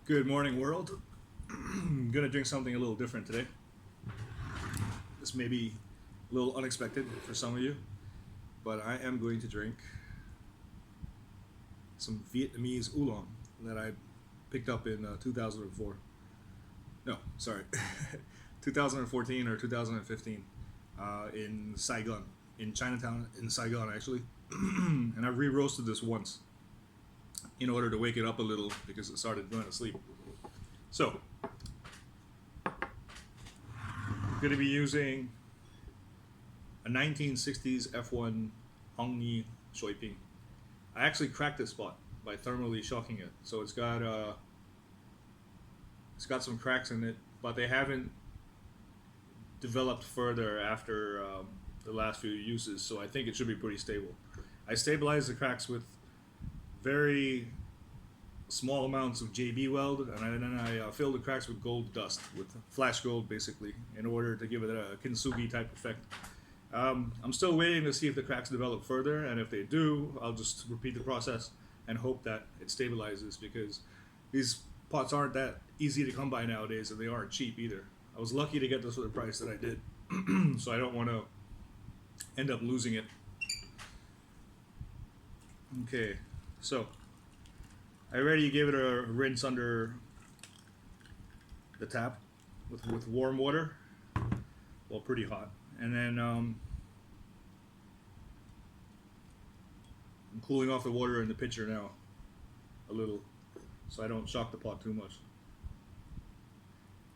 Good morning, world. I'm gonna drink something a little different today. This may be a little unexpected for some of you, but I am going to drink some Vietnamese oolong that I picked up in 2004. No, sorry, 2014 or 2015 in Saigon, in Chinatown, in Saigon actually. And I've re-roasted this once in order to wake it up a little because it started going to sleep. So, I'm going to be using a 1960s F1 Hongyi Shoiping. I actually cracked this spot by thermally shocking it, so it's got some cracks in it, but they haven't developed further after the last few uses, so I think it should be pretty stable. I stabilized the cracks with very small amounts of JB weld, and then I filled the cracks with gold dust, with flash gold basically, in order to give it a kintsugi type effect. I'm still waiting to see if the cracks develop further, and if they do, I'll just repeat the process and hope that it stabilizes, because these pots aren't that easy to come by nowadays, and they aren't cheap either. I was lucky to get this for the price that I did, so I don't want to end up losing it. Okay, so I already gave it a rinse under the tap with warm water, well, pretty hot, and then I'm cooling off the water in the pitcher now a little, so I don't shock the pot too much.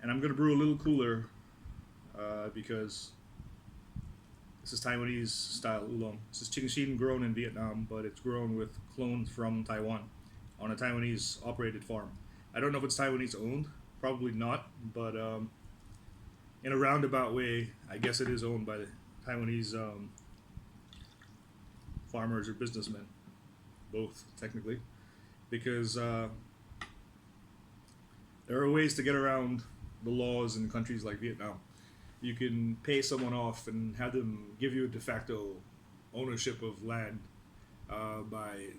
And I'm gonna brew a little cooler because this is Taiwanese style oolong. This is Chingshin, grown in Vietnam, but it's grown with clones from Taiwan on a Taiwanese operated farm. I don't know if it's Taiwanese owned, probably not, but in a roundabout way, I guess it is owned by the Taiwanese farmers or businessmen, both technically, because there are ways to get around the laws in countries like Vietnam. You can pay someone off and have them give you a de facto ownership of land by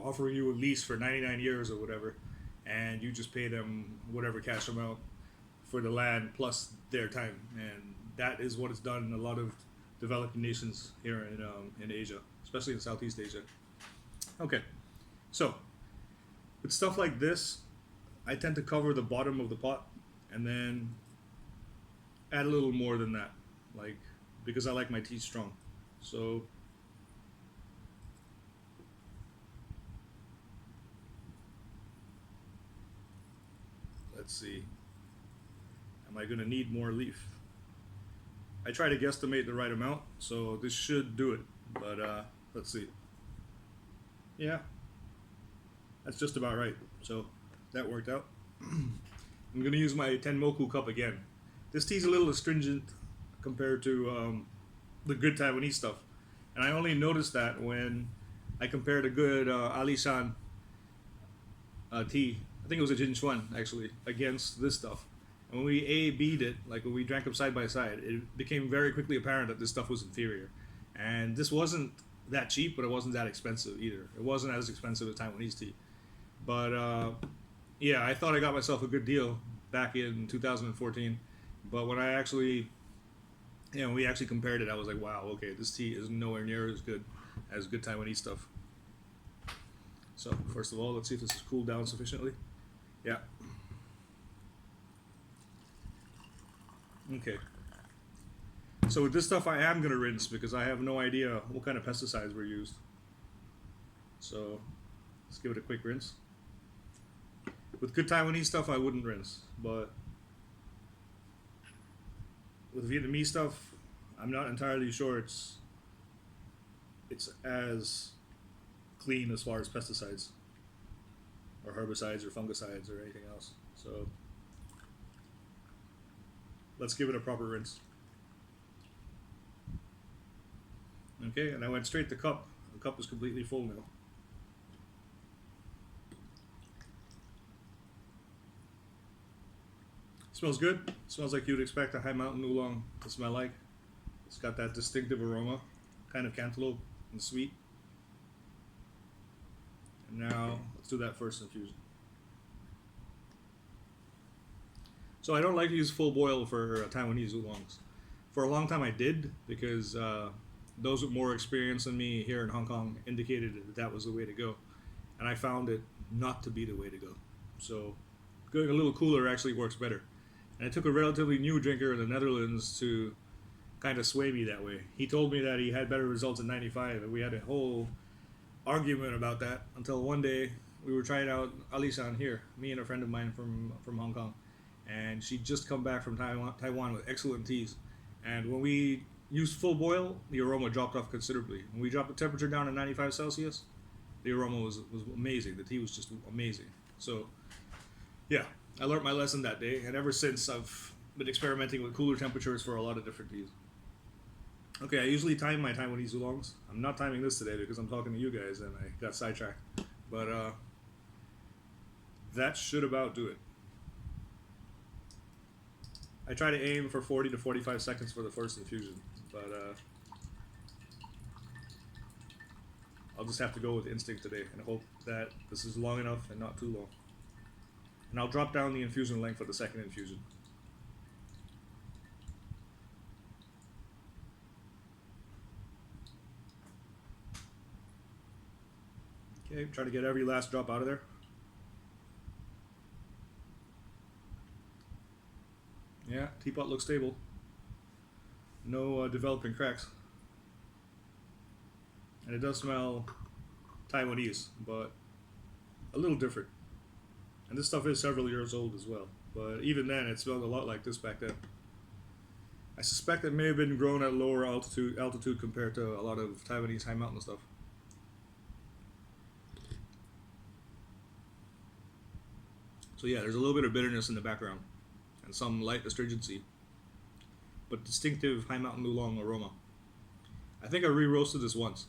offering you a lease for 99 years or whatever, and you just pay them whatever cash amount for the land plus their time, and that is what is done in a lot of developing nations here in Asia, especially in Southeast Asia. Okay, so with stuff like this, I tend to cover the bottom of the pot and then add a little more than that, like, because I like my tea strong. So let's see. Am I going to need more leaf? I try to guesstimate the right amount, so this should do it. But let's see. Yeah, that's just about right. So that worked out. I'm going to use my Tenmoku cup again. This tea's a little astringent compared to the good Taiwanese stuff. And I only noticed that when I compared a good Alishan tea, I think it was a Jinchuan actually, against this stuff. And when we A-B'd it, like when we drank them side by side, it became very quickly apparent that this stuff was inferior. And this wasn't that cheap, but it wasn't that expensive either. It wasn't as expensive as Taiwanese tea. But yeah, I thought I got myself a good deal back in 2014. But when I actually, we actually compared it, I was like, wow, okay, this tea is nowhere near as good Taiwanese stuff. So first of all, let's see if this is cooled down sufficiently. Yeah. Okay. So with this stuff, I am gonna rinse because I have no idea what kind of pesticides were used. So let's give it a quick rinse. With good Taiwanese stuff, I wouldn't rinse, but with Vietnamese stuff, I'm not entirely sure it's as clean as far as pesticides or herbicides or fungicides or anything else. So let's give it a proper rinse. Okay, and I went straight to cup. The cup is completely full now. Smells good. Smells like you'd expect a high mountain oolong to smell like. It's got that distinctive aroma, kind of cantaloupe and sweet. And now let's do that first infusion. So I don't like to use full boil for Taiwanese oolongs. For a long time I did because those with more experience than me here in Hong Kong indicated that that was the way to go, and I found it not to be the way to go. So going a little cooler actually works better. And it took a relatively new drinker in the Netherlands to kind of sway me that way. He told me that he had better results in '95, and we had a whole argument about that until one day we were trying out Alisan here, me and a friend of mine from Hong Kong, and she'd just come back from Taiwan with excellent teas. And when we used full boil, the aroma dropped off considerably. When we dropped the temperature down to 95 Celsius, the aroma was amazing. The tea was just amazing. So, yeah, I learned my lesson that day, and ever since I've been experimenting with cooler temperatures for a lot of different teas. Okay, I usually time my Taiwanese oolongs. I'm not timing this today because I'm talking to you guys and I got sidetracked. But that should about do it. I try to aim for 40 to 45 seconds for the first infusion, but I'll just have to go with instinct today and hope that this is long enough and not too long. And I'll drop down the infusion length for the second infusion. Okay, try to get every last drop out of there. Yeah, teapot looks stable. No developing cracks. And it does smell Taiwanese, but a little different. And this stuff is several years old as well. But even then, it smelled a lot like this back then. I suspect it may have been grown at lower altitude compared to a lot of Taiwanese high mountain stuff. So yeah, there's a little bit of bitterness in the background and some light astringency, but distinctive high mountain oolong aroma. I think I re-roasted this once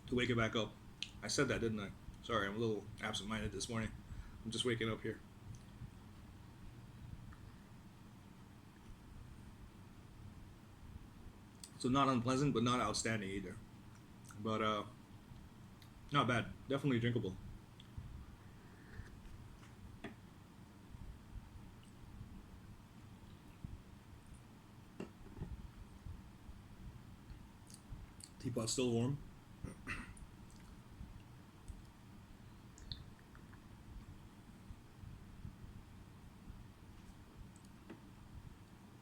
to wake it back up. I said that, didn't I? Sorry, I'm a little absent-minded this morning. I'm just waking up here. So not unpleasant, but not outstanding either. But not bad. Definitely drinkable. Teapot's still warm.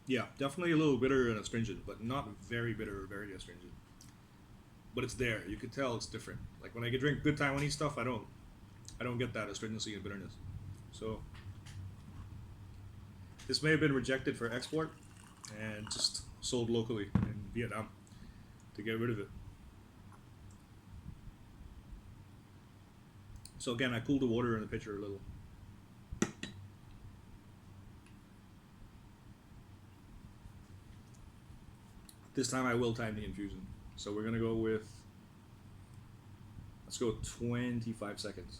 Yeah, definitely a little bitter and astringent, but not very bitter or very astringent. But it's there. You could tell it's different. Like when I drink good Taiwanese stuff, I don't get that astringency and bitterness. So this may have been rejected for export and just sold locally in Vietnam to get rid of it. So again, I cooled the water in the pitcher a little. This time I will time the infusion. So we're gonna go with, let's go with 25 seconds.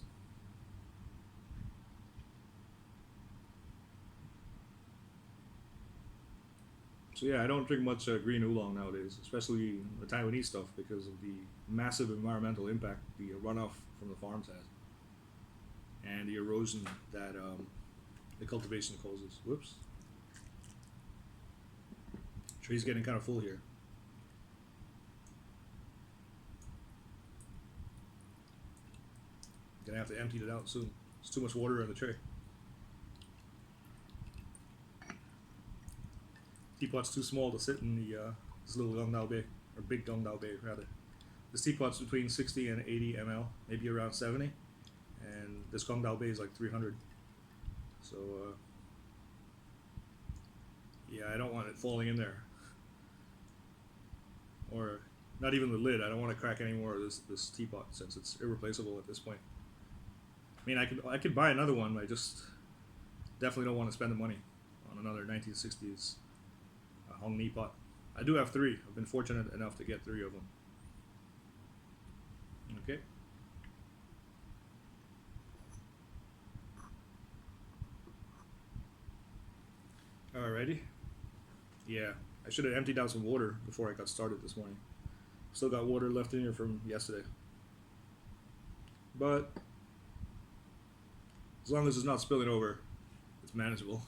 So yeah, I don't drink much green oolong nowadays, especially the Taiwanese stuff, because of the massive environmental impact the runoff from the farms has, and the erosion that the cultivation causes. Whoops. Tree's getting kind of full here. Gonna have to empty it out soon. There's too much water in the tray. Teapot's too small to sit in the this little Gong Dao Bei, or big Gong Dao Bei rather. This teapot's between 60 and 80 ml, maybe around 70, and this Gong Dao Bei is like 300. So yeah, I don't want it falling in there, or not even the lid. I don't want to crack any more of this teapot since it's irreplaceable at this point. I mean, I could buy another one, but I just definitely don't want to spend the money on another 1960s Hong Ni pot. I do have 3. I've been fortunate enough to get 3 of them. Okay. Alrighty. Yeah, I should have emptied out some water before I got started this morning. Still got water left in here from yesterday. But As long as it's not spilling over, it's manageable.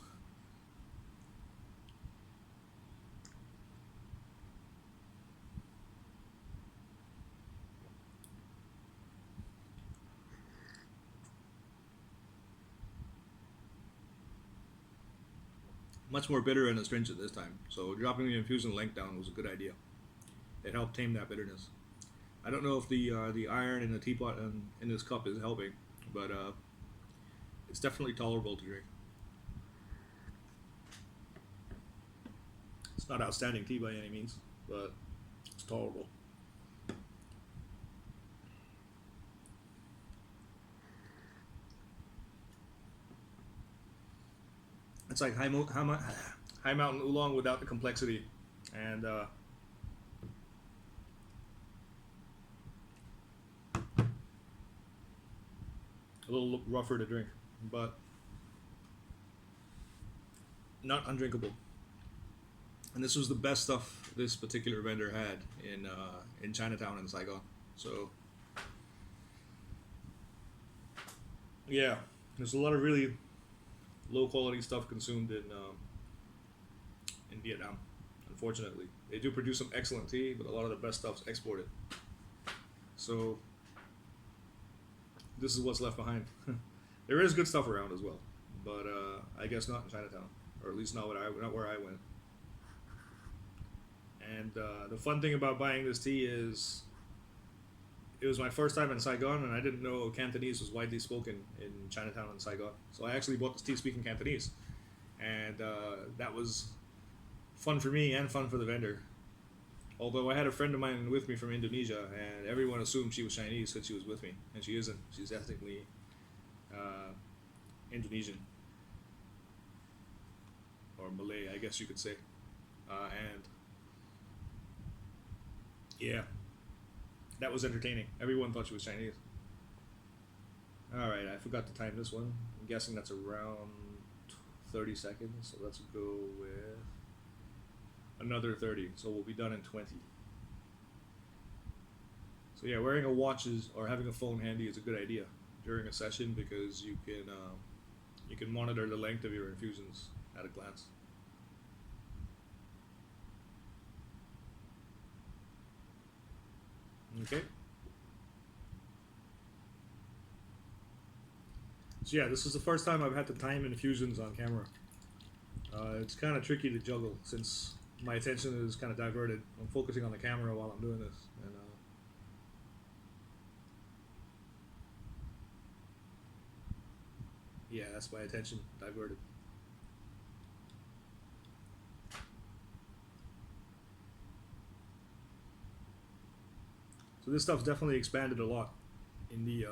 Much more bitter and astringent this time, so dropping the infusion length down was a good idea. It helped tame that bitterness. I don't know if the iron in the teapot and in this cup is helping, but it's definitely tolerable to drink. It's not outstanding tea by any means, but it's tolerable. It's like high mountain oolong without the complexity, and a little rougher to drink, but not undrinkable. And this was the best stuff this particular vendor had in Chinatown and Saigon. So yeah, there's a lot of really low quality stuff consumed in Vietnam. Unfortunately, they do produce some excellent tea, but a lot of the best stuff's exported. So this is what's left behind. There is good stuff around as well, but I guess not in Chinatown, or at least not where I went. And the fun thing about buying this tea is it was my first time in Saigon, and I didn't know Cantonese was widely spoken in Chinatown and Saigon. So I actually bought this tea speaking Cantonese, and that was fun for me and fun for the vendor. Although I had a friend of mine with me from Indonesia, and everyone assumed she was Chinese because she was with me, and she isn't. She's ethnically Indonesian or Malay, I guess you could say. And yeah, that was entertaining. Everyone thought she was Chinese. All right, I forgot to time this one. I'm guessing that's around 30 seconds. So let's go with another 30. So we'll be done in 20. So yeah, wearing a watch or having a phone handy is a good idea during a session because you can monitor the length of your infusions at a glance. Okay. So yeah, this is the first time I've had to time infusions on camera. It's kind of tricky to juggle since my attention is kind of diverted. I'm focusing on the camera while I'm doing this, and yeah, that's my attention diverted. So this stuff's definitely expanded a lot in the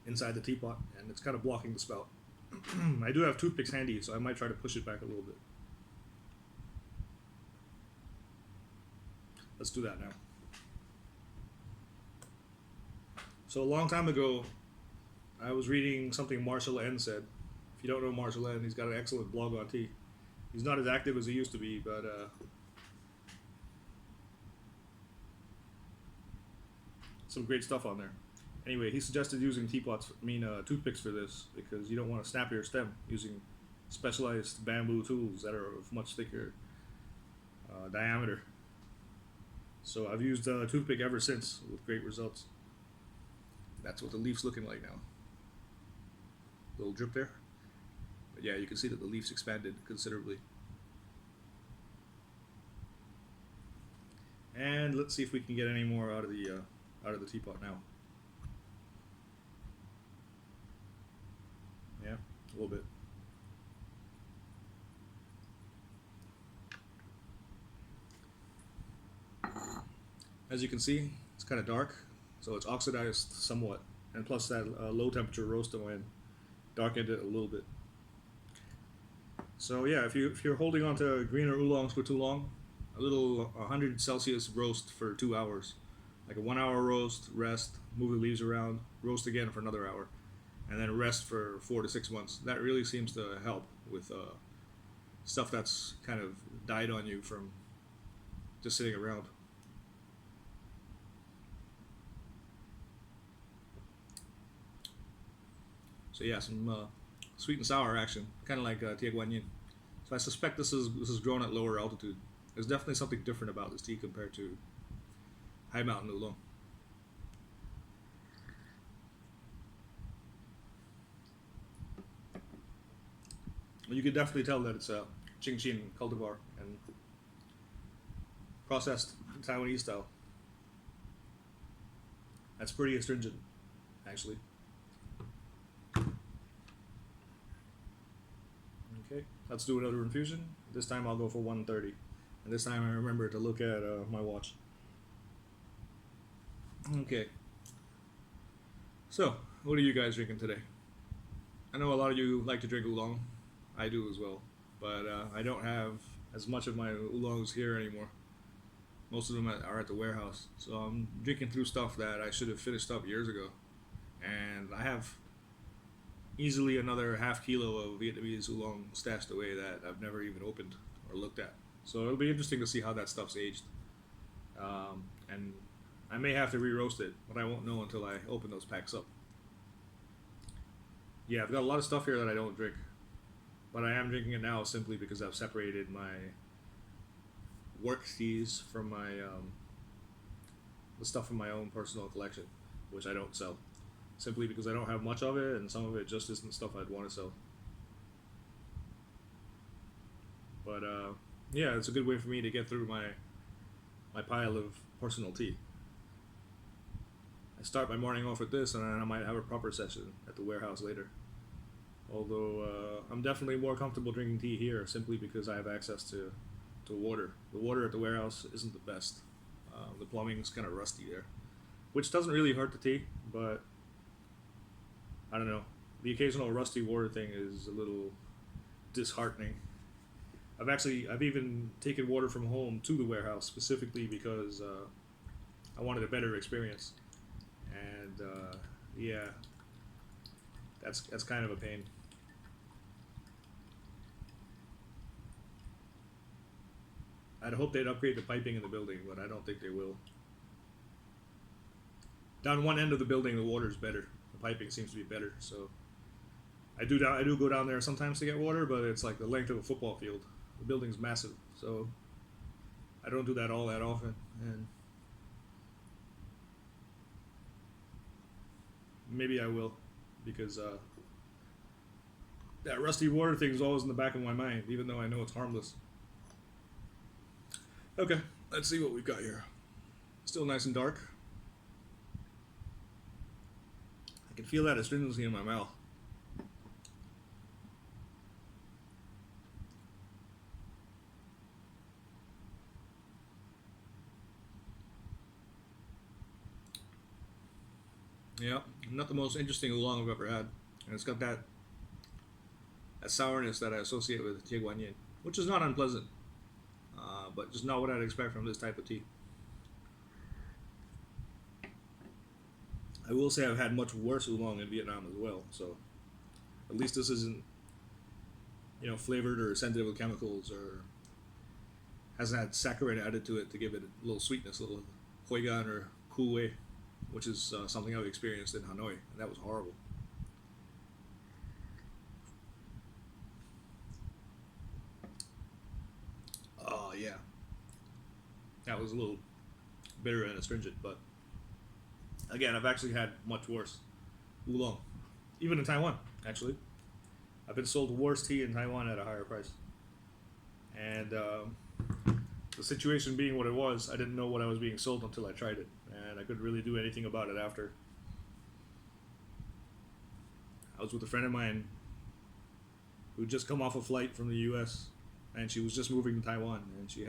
inside the teapot, and it's kind of blocking the spout. I do have toothpicks handy, so I might try to push it back a little bit. Let's do that now. So a long time ago, I was reading something Marshall N said. If you don't know Marshall N, he's got an excellent blog on tea. He's not as active as he used to be, but some great stuff on there. Anyway, he suggested using toothpicks for this because you don't want to snap your stem using specialized bamboo tools that are of much thicker diameter. So I've used a toothpick ever since with great results. That's what the leaf's looking like now. Little drip there. But yeah, you can see that the leaf's expanded considerably. And let's see if we can get any more out of the teapot now. Yeah, a little bit. As you can see, it's kind of dark, so it's oxidized somewhat, and plus that low temperature roast I went darkened it a little bit. So yeah, if you're holding on to greener oolongs for too long, a little 100 Celsius roast for 2 hours, like a 1 hour roast, rest, move the leaves around, roast again for another hour, and then rest for 4 to 6 months. That really seems to help with stuff that's kind of died on you from just sitting around. So yeah, some sweet and sour action, kind of like Tia Guan Yin. So I suspect this is grown at lower altitude. There's definitely something different about this tea compared to high mountain oolong. You can definitely tell that it's a Qingxin cultivar and processed Taiwanese style. That's pretty astringent, actually. Okay, let's do another infusion. This time I'll go for 130. And this time I remember to look at my watch. Okay, so what are you guys drinking today? I know a lot of you like to drink oolong. I do as well. But I don't have as much of my oolongs here anymore. Most of them are at the warehouse. So I'm drinking through stuff that I should have finished up years ago. And I have easily another half kilo of Vietnamese oolong stashed away that I've never even opened or looked at. So it'll be interesting to see how that stuff's aged. And I may have to re-roast it, but I won't know until I open those packs up. Yeah, I've got a lot of stuff here that I don't drink. But I am drinking it now simply because I've separated my work teas from my the stuff from my own personal collection, which I don't sell. Simply because I don't have much of it, and some of it just isn't stuff I'd want to sell. But yeah, it's a good way for me to get through my pile of personal tea. I start my morning off with this, and then I might have a proper session at the warehouse later. Although I'm definitely more comfortable drinking tea here simply because I have access to water. The water at the warehouse isn't the best. The plumbing's kind of rusty there, which doesn't really hurt the tea, but I don't know. The occasional rusty water thing is a little disheartening. I've even taken water from home to the warehouse specifically because I wanted a better experience, and yeah, that's kind of a pain. I'd hope they'd upgrade the piping in the building, but I don't think they will. Down one end of the building, the water's better. The piping seems to be better, so I do go down there sometimes to get water, but it's like the length of a football field. The building's massive, so I don't do that all that often, and maybe I will, because that rusty water thing is always in the back of my mind, even though I know it's harmless. Okay, let's see what we've got here. Still nice and dark. I can feel that astringency in my mouth. Yeah, not the most interesting oolong I've ever had. And it's got that sourness that I associate with Tia Guan Yin, which is not unpleasant, but just not what I'd expect from this type of tea. I will say I've had much worse oolong in Vietnam as well, so at least this isn't, flavored or scented with chemicals or hasn't had saccharine added to it to give it a little sweetness, a little hoi gan or cool wei, which is something I've experienced in Hanoi, and that was horrible. Oh yeah, that was a little bitter and astringent, but again, I've actually had much worse oolong, even in Taiwan. Actually, I've been sold worse tea in Taiwan at a higher price, and the situation being what it was, I didn't know what I was being sold until I tried it, and I couldn't really do anything about it after. I was with a friend of mine who'd just come off a flight from the U.S. and she was just moving to Taiwan, and she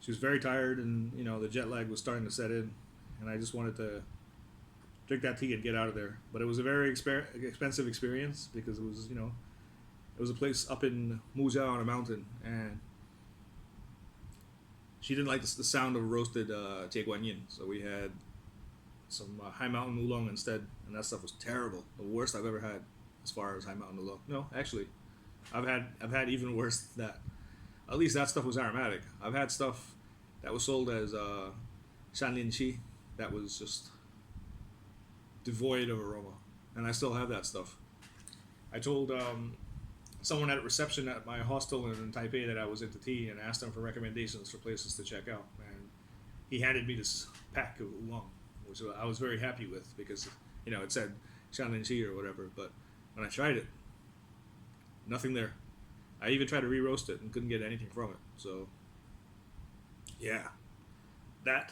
was very tired, and the jet lag was starting to set in, and I just wanted to drink that tea and get out of there. But it was a very expensive experience because it was a place up in Muzhou on a mountain, and she didn't like the sound of roasted Tia Guan Yin, so we had some high mountain oolong instead, and that stuff was terrible. The worst I've ever had as far as high mountain oolong. No, actually, I've had even worse than that. At least that stuff was aromatic. I've had stuff that was sold as shanlin qi that was just devoid of aroma. and I still have that stuff. I told someone at reception at my hostel in Taipei that I was into tea and asked him for recommendations for places to check out. And he handed me this pack of oolong, which I was very happy with because, it said Shannon tea or whatever. But when I tried it, nothing there. I even tried to re-roast it and couldn't get anything from it. So, yeah, that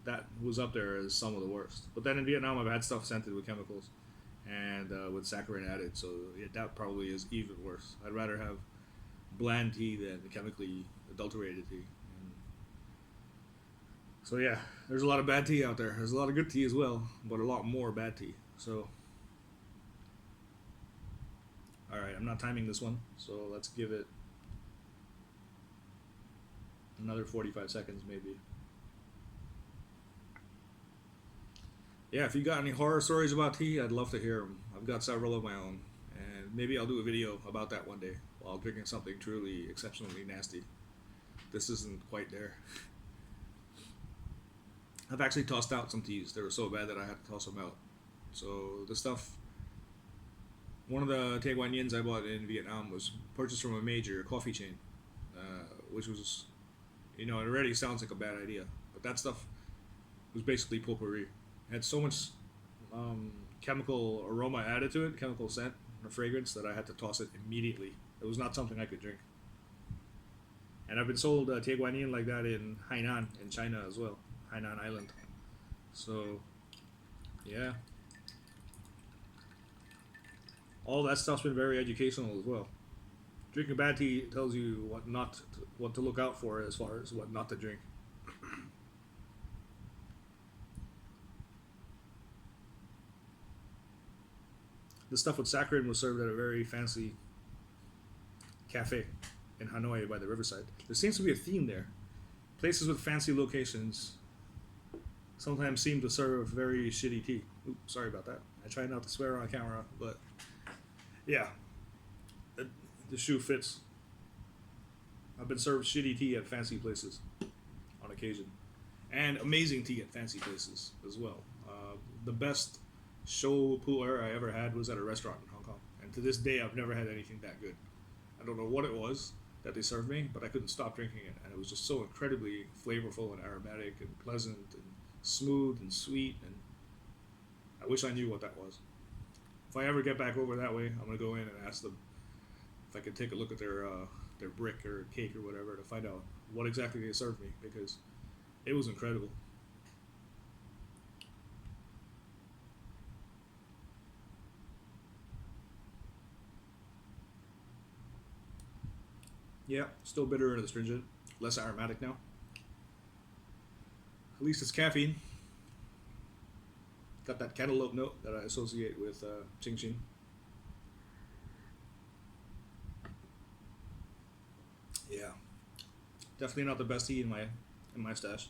that was up there as some of the worst. But then in Vietnam, I've had stuff scented with chemicals and with saccharin added, so that probably is even worse. I'd rather have bland tea than chemically adulterated tea. And so yeah, there's a lot of bad tea out there. There's a lot of good tea as well, but a lot more bad tea. So, all right, I'm not timing this one, so let's give it another 45 seconds maybe. Yeah, if you got any horror stories about tea, I'd love to hear them. I've got several of my own, and maybe I'll do a video about that one day while drinking something truly exceptionally nasty. This isn't quite there. I've actually tossed out some teas. They were so bad that I had to toss them out. So the stuff, one of the Tay Guan Yins I bought in Vietnam was purchased from a major coffee chain, which was, it already sounds like a bad idea, but that stuff was basically potpourri. It had so much chemical aroma added to it, chemical scent or fragrance, that I had to toss it immediately. It was not something I could drink. And I've been sold Tay Guan Yin like that in Hainan in China as well, Hainan Island. So, yeah, all that stuff's been very educational as well. Drinking bad tea tells you what to look out for as far as what not to drink. The stuff with saccharin was served at a very fancy cafe in Hanoi by the riverside. There seems to be a theme there. Places with fancy locations sometimes seem to serve very shitty tea. Oops, sorry about that. I try not to swear on camera, but yeah, the shoe fits. I've been served shitty tea at fancy places on occasion, and amazing tea at fancy places as well. The best show pu'er I ever had was at a restaurant in Hong Kong, and to this day I've never had anything that good. I don't know what it was that they served me, but I couldn't stop drinking it, and it was just so incredibly flavorful and aromatic and pleasant and smooth and sweet, and I wish I knew what that was. If I ever get back over that way, I'm gonna go in and ask them if I could take a look at their brick or cake or whatever to find out what exactly they served me, because it was incredible. Yeah, still bitter and astringent, less aromatic now. At least it's caffeine. Got that cantaloupe note that I associate with Ching Ching. Yeah, definitely not the best tea in my stash,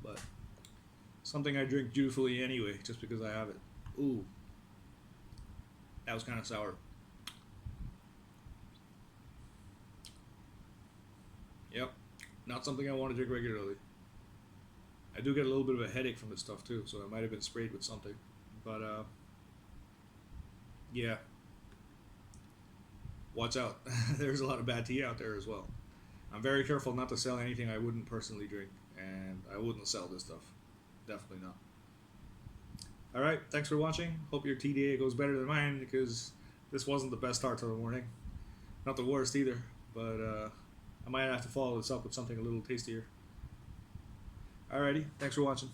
but something I drink dutifully anyway, just because I have it. Ooh, that was kind of sour. Yep, not something I want to drink regularly. I do get a little bit of a headache from this stuff too, so I might have been sprayed with something. But yeah, watch out. There's a lot of bad tea out there as well. I'm very careful not to sell anything I wouldn't personally drink, and I wouldn't sell this stuff. Definitely not. All right, thanks for watching. Hope your tea day goes better than mine, because this wasn't the best start to the morning. Not the worst either, but I might have to follow this up with something a little tastier. Alrighty, thanks for watching.